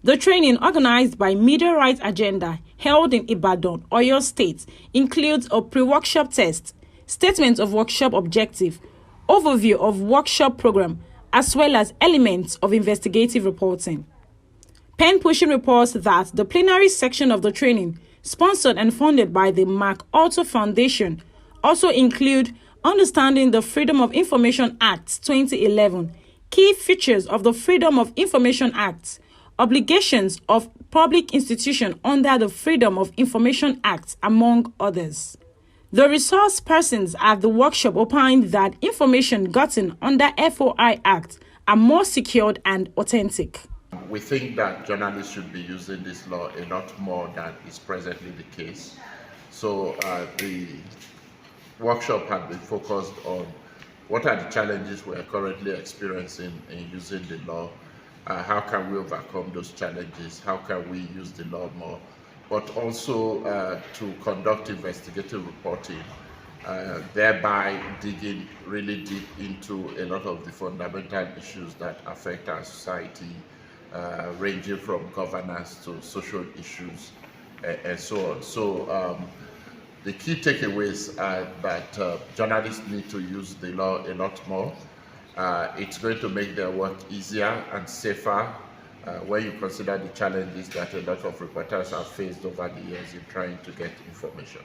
The training, organized by Media Rights Agenda, held in Ibadan, Oyo State, includes a pre-workshop test, statement of workshop objective, overview of workshop program, as well as elements of investigative reporting. Pen Pushing reports that the plenary section of the training, sponsored and funded by the MacArthur Foundation, also include understanding the Freedom of Information Act 2011, key features of the Freedom of Information Act, obligations of public institutions under the Freedom of Information Act, among others. The resource persons at the workshop opined that information gotten under FOI Act are more secured and authentic. We think that journalists should be using this law a lot more than is presently the case. So the workshop had been focused on what are the challenges we are currently experiencing in using the law, how can we overcome those challenges, how can we use the law more, but also to conduct investigative reporting, thereby digging really deep into a lot of the fundamental issues that affect our society, ranging from governance to social issues and so on. So the key takeaways are that journalists need to use the law a lot more. It's going to make their work easier and safer when you consider the challenges that a lot of reporters have faced over the years in trying to get information.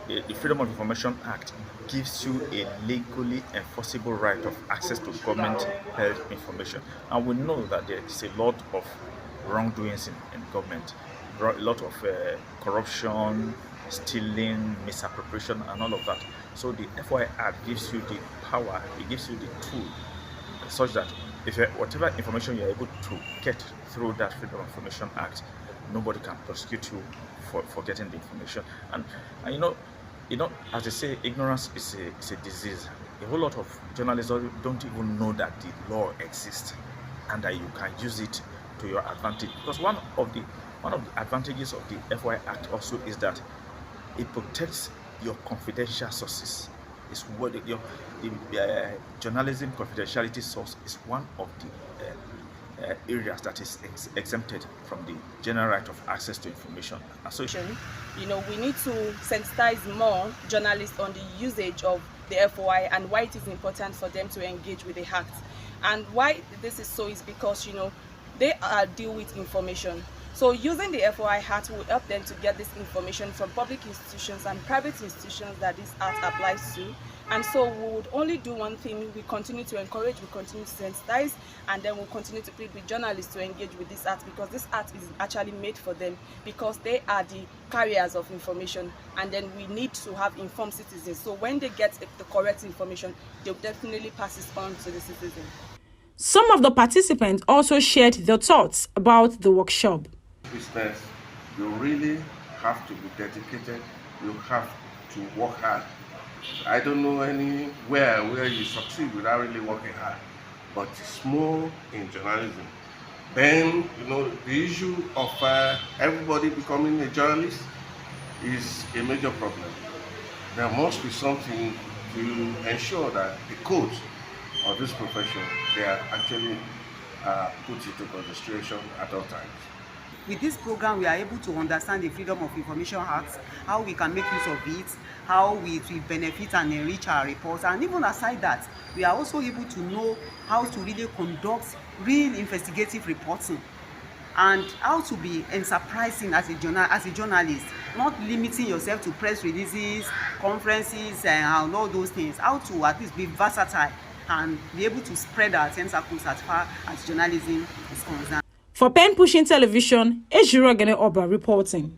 The Freedom of Information Act gives you a legally enforceable right of access to government-held information. And we know that there is a lot of wrongdoings in government, a lot of corruption, stealing, misappropriation, and all of that. So the FOI Act gives you the power, it gives you the tool, such that if whatever information you're able to get through that Freedom of Information Act, nobody can prosecute you for getting the information. And you know, as they say, ignorance is a disease. A whole lot of journalists don't even know that the law exists and that you can use it to your advantage. Because one of the advantages of the FOI Act also is that it protects your confidential sources. It's what the journalism confidentiality source is one of the areas that is exempted from the general right of access to information. So, we need to sensitize more journalists on the usage of the FOI and why it is important for them to engage with the act. And why this is so is because they deal with information. So using the FOI Act will help them to get this information from public institutions and private institutions that this Act applies to. And so we would only do one thing: we continue to encourage, we continue to sensitize, and then we'll continue to plead with journalists to engage with this Act, because this Act is actually made for them, because they are the carriers of information, and then we need to have informed citizens. So when they get the correct information, they'll definitely pass it on to the citizen. Some of the participants also shared their thoughts about the workshop. Business, you really have to be dedicated, you have to work hard. I don't know anywhere where you succeed without really working hard, but it's more in journalism. Then, the issue of everybody becoming a journalist is a major problem. There must be something to ensure that the codes of this profession, they are actually put into consideration at all times. With this program, we are able to understand the Freedom of Information Act, how we can make use of it, how it will benefit and enrich our reports. And even aside that, we are also able to know how to really conduct real investigative reporting and how to be enterprising as a journalist, not limiting yourself to press releases, conferences, and all those things. How to at least be versatile and be able to spread our tentacles as far as journalism is concerned. For Pen Pushing Television, Ejiro Gene Oba reporting.